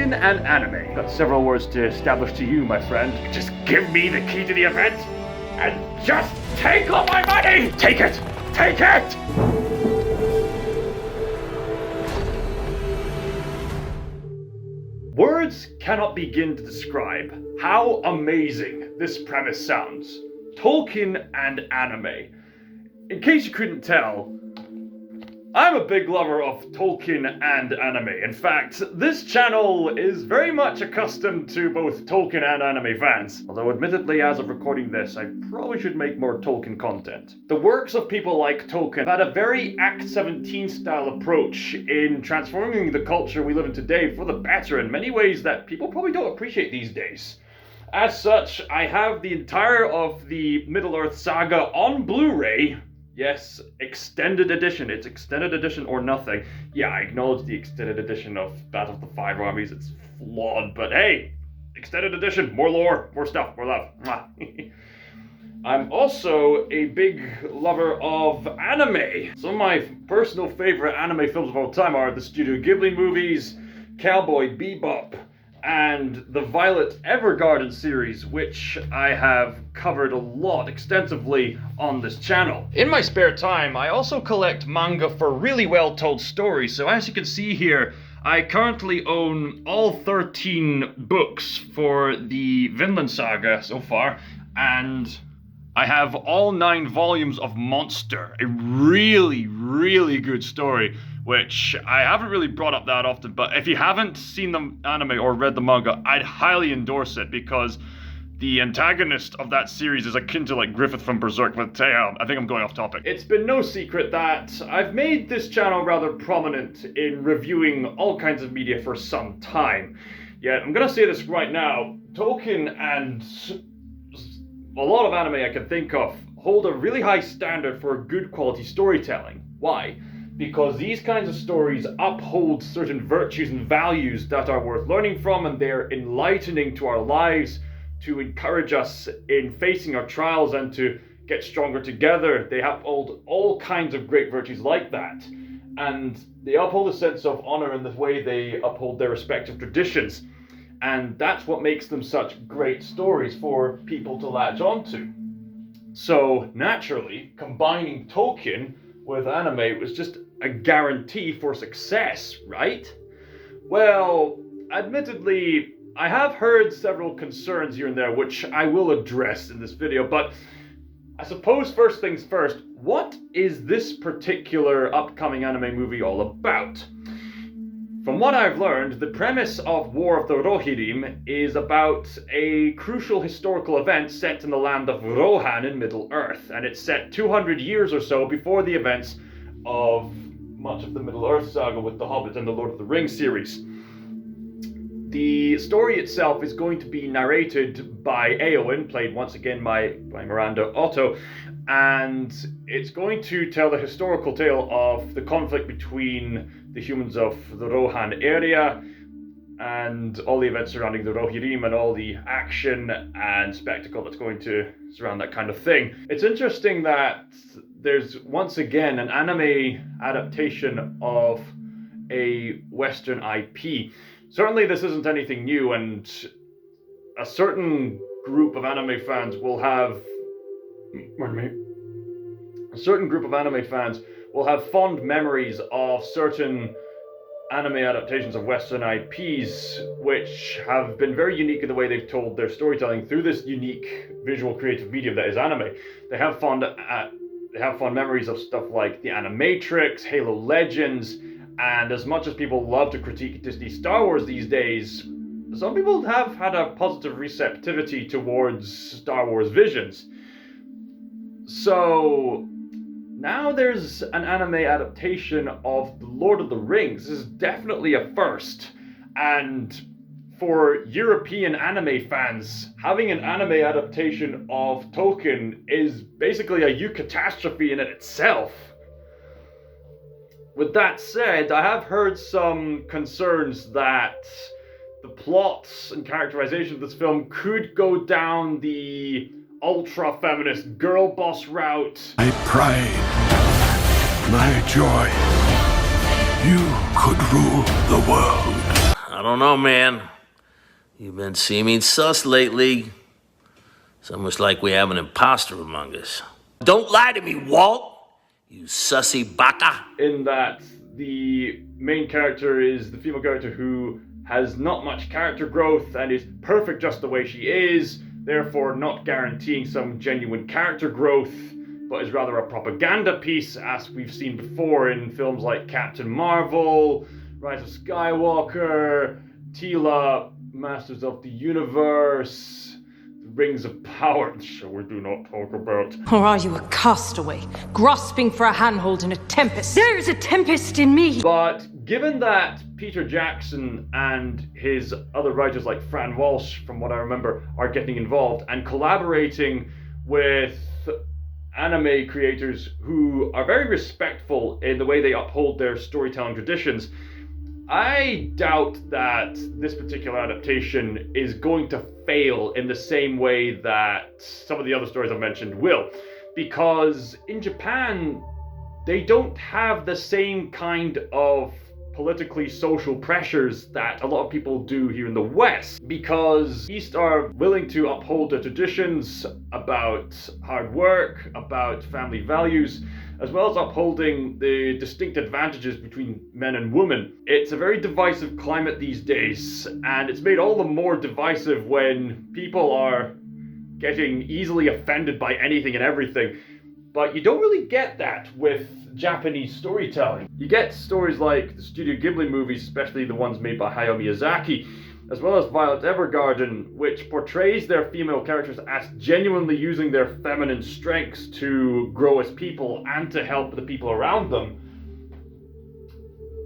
Tolkien and anime. Got several words to establish to you, my friend. Just give me the key to the event and just take all my money! Take it! Take it! Words cannot begin to describe how amazing this premise sounds. Tolkien and anime. In case you couldn't tell, I'm a big lover of Tolkien and anime. In fact, this channel is very much accustomed to both Tolkien and anime fans. Although admittedly, as of recording this, I probably should make more Tolkien content. The works of people like Tolkien had a very Act 17 style approach in transforming the culture we live in today for the better in many ways that people probably don't appreciate these days. As such, I have the entire of the Middle-earth saga on Blu-ray. Yes, extended edition. It's extended edition or nothing. Yeah, I acknowledge the extended edition of Battle of the Five Armies. It's flawed, but hey, extended edition, more lore, more stuff, more love. I'm also a big lover of anime. Some of my personal favorite anime films of all time are the Studio Ghibli movies, Cowboy Bebop, and the Violet Evergarden series, which I have covered a lot extensively on this channel. In my spare time, I also collect manga for really well-told stories, so as you can see here, I currently own all 13 books for the Vinland Saga so far, and I have all 9 volumes of Monster, a really, really good story, which I haven't really brought up that often, but if you haven't seen the anime or read the manga, I'd highly endorse it, because the antagonist of that series is akin to like Griffith from Berserk, but I think I'm going off topic. It's been no secret that I've made this channel rather prominent in reviewing all kinds of media for some time. Yet, I'm gonna say this right now, Tolkien and a lot of anime I can think of hold a really high standard for good quality storytelling. Why? Because these kinds of stories uphold certain virtues and values that are worth learning from, and they're enlightening to our lives, to encourage us in facing our trials and to get stronger together. They uphold all kinds of great virtues like that. And they uphold a sense of honor in the way they uphold their respective traditions. And that's what makes them such great stories for people to latch onto. So naturally, combining Tolkien with anime was just a guarantee for success, right? Well, admittedly, I have heard several concerns here and there, which I will address in this video, but I suppose first things first, what is this particular upcoming anime movie all about? From what I've learned, the premise of War of the Rohirrim is about a crucial historical event set in the land of Rohan in Middle-earth, and it's set 200 years or so before the events of much of the Middle-earth saga with The Hobbit and the Lord of the Rings series. The story itself is going to be narrated by Eowyn, played once again by Miranda Otto, and it's going to tell the historical tale of the conflict between the humans of the Rohan area and all the events surrounding the Rohirrim and all the action and spectacle that's going to surround that kind of thing. It's interesting that there's once again an anime adaptation of a Western IP. Certainly this isn't anything new, and a certain group of anime fans will have fond memories of certain anime adaptations of Western IPs, which have been very unique in the way they've told their storytelling through this unique visual creative medium that is anime. They have fond memories of stuff like The Animatrix, Halo Legends, and as much as people love to critique Disney Star Wars these days, some people have had a positive receptivity towards Star Wars Visions. So now there's an anime adaptation of The Lord of the Rings. This is definitely a first. And for European anime fans, having an anime adaptation of Tolkien is basically a eucatastrophe in itself. With that said, I have heard some concerns that the plots and characterization of this film could go down the ultra-feminist girl boss route. My pride, my joy. You could rule the world. don't know, man. You've been seeming sus lately. It's almost like we have an imposter among us. Don't lie to me, Walt! You sussy baka! In that the main character is the female character who has not much character growth and is perfect just the way she is, therefore not guaranteeing some genuine character growth, but is rather a propaganda piece, as we've seen before in films like Captain Marvel, Rise of Skywalker, Tila, Masters of the Universe, The Rings of Power, the show we do not talk about. Or are you a castaway, grasping for a handhold in a tempest? There is a tempest in me! But given that Peter Jackson and his other writers like Fran Walsh, from what I remember, are getting involved and collaborating with anime creators who are very respectful in the way they uphold their storytelling traditions, I doubt that this particular adaptation is going to fail in the same way that some of the other stories I've mentioned will. Because in Japan, they don't have the same kind of politically social pressures that a lot of people do here in the West, because East are willing to uphold their traditions about hard work, about family values, as well as upholding the distinct advantages between men and women. It's a very divisive climate these days, and it's made all the more divisive when people are getting easily offended by anything and everything. But you don't really get that with Japanese storytelling. You get stories like the Studio Ghibli movies, especially the ones made by Hayao Miyazaki, as well as Violet Evergarden, which portrays their female characters as genuinely using their feminine strengths to grow as people and to help the people around them.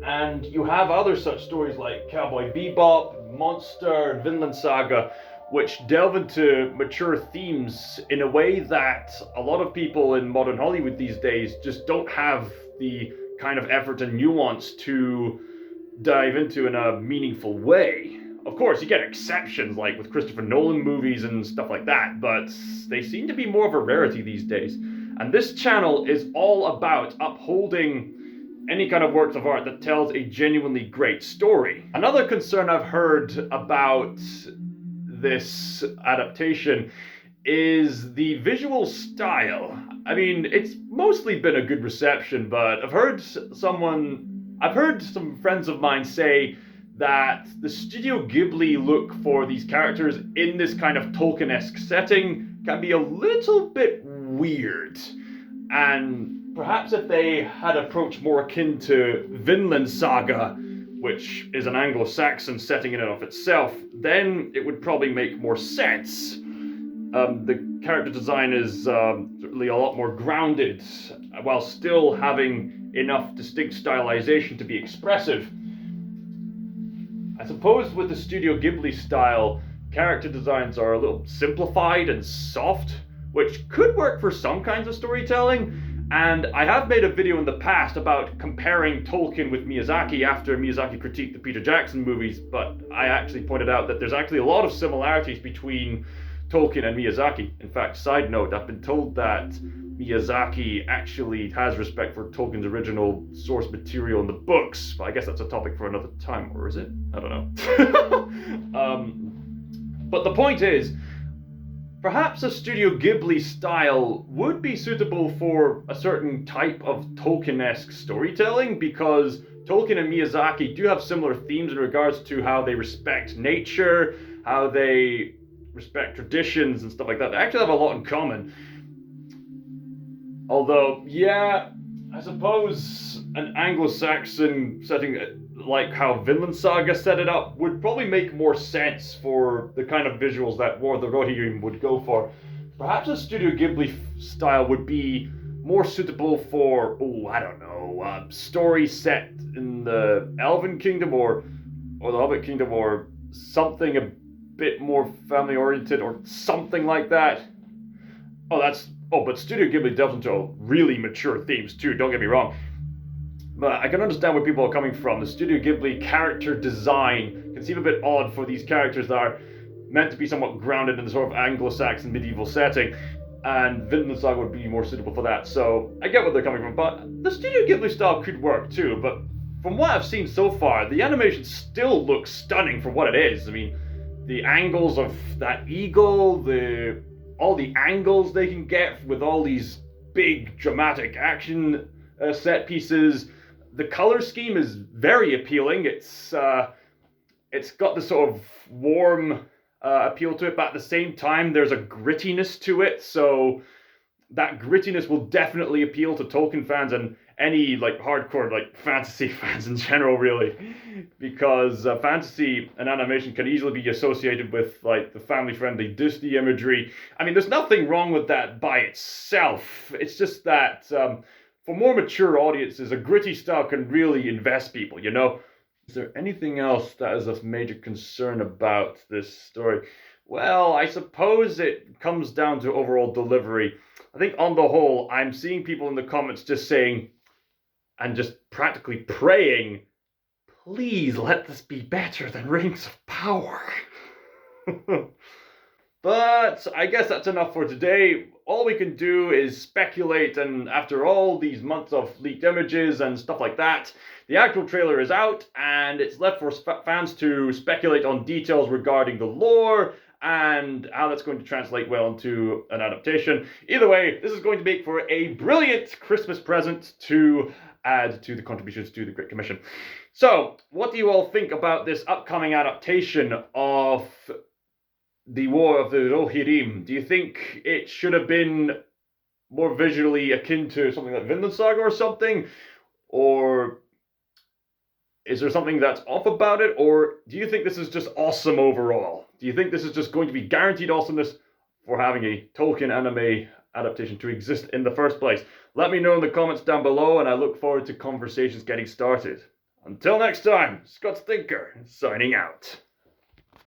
And you have other such stories like Cowboy Bebop, Monster, and Vinland Saga, which delve into mature themes in a way that a lot of people in modern Hollywood these days just don't have the kind of effort and nuance to dive into in a meaningful way. Of course, you get exceptions like with Christopher Nolan movies and stuff like that, but they seem to be more of a rarity these days. And this channel is all about upholding any kind of works of art that tells a genuinely great story. Another concern I've heard about this adaptation is the visual style. I mean, it's mostly been a good reception, but I've heard some friends of mine say that the Studio Ghibli look for these characters in this kind of Tolkien-esque setting can be a little bit weird. And perhaps if they had approached more akin to Vinland Saga, which is an Anglo-Saxon setting in and of itself, then it would probably make more sense. The character design is certainly a lot more grounded, while still having enough distinct stylization to be expressive. I suppose with the Studio Ghibli style, character designs are a little simplified and soft, which could work for some kinds of storytelling. And I have made a video in the past about comparing Tolkien with Miyazaki after Miyazaki critiqued the Peter Jackson movies, but I actually pointed out that there's actually a lot of similarities between Tolkien and Miyazaki. In fact, side note, I've been told that Miyazaki actually has respect for Tolkien's original source material in the books, but I guess that's a topic for another time, or is it? I don't know. But the point is, perhaps a Studio Ghibli style would be suitable for a certain type of Tolkien-esque storytelling, because Tolkien and Miyazaki do have similar themes in regards to how they respect nature, how they respect traditions and stuff like that. They actually have a lot in common. Although, yeah, I suppose an Anglo-Saxon setting like how Vinland Saga set it up would probably make more sense for the kind of visuals that War of the Rohirrim would go for. Perhaps a Studio Ghibli style would be more suitable for, I don't know, a story set in the Elven Kingdom or the Hobbit Kingdom, or something a bit more family oriented or something like that. But Studio Ghibli delves into really mature themes too, don't get me wrong. But I can understand where people are coming from. The Studio Ghibli character design can seem a bit odd for these characters that are meant to be somewhat grounded in the sort of Anglo-Saxon medieval setting, and Vinland Saga would be more suitable for that. So I get where they're coming from, but the Studio Ghibli style could work too. But from what I've seen so far, the animation still looks stunning for what it is. I mean, the angles of that eagle, all the angles they can get with all these big dramatic action set pieces. The color scheme is very appealing. It's got this sort of warm appeal to it, but at the same time, there's a grittiness to it. So that grittiness will definitely appeal to Tolkien fans and any like hardcore like fantasy fans in general, really, because fantasy and animation can easily be associated with like the family-friendly Disney imagery. I mean, there's nothing wrong with that by itself. It's just that for more mature audiences, a gritty style can really invest people, you know? Is there anything else that is of major concern about this story? Well, I suppose it comes down to overall delivery. I think on the whole, I'm seeing people in the comments just saying, and just practically praying, please let this be better than Rings of Power. But I guess that's enough for today. All we can do is speculate, and after all these months of leaked images and stuff like that, the actual trailer is out, and it's left for fans to speculate on details regarding the lore and how that's going to translate well into an adaptation. Either way, this is going to make for a brilliant Christmas present to add to the contributions to the Great Commission. So, what do you all think about this upcoming adaptation of the War of the Rohirrim? Do you think it should have been more visually akin to something like Vinland Saga or something? Or is there something that's off about it? Or do you think this is just awesome overall? Do you think this is just going to be guaranteed awesomeness for having a Tolkien anime adaptation to exist in the first place? Let me know in the comments down below, and I look forward to conversations getting started. Until next time, Scott's Thinker, signing out.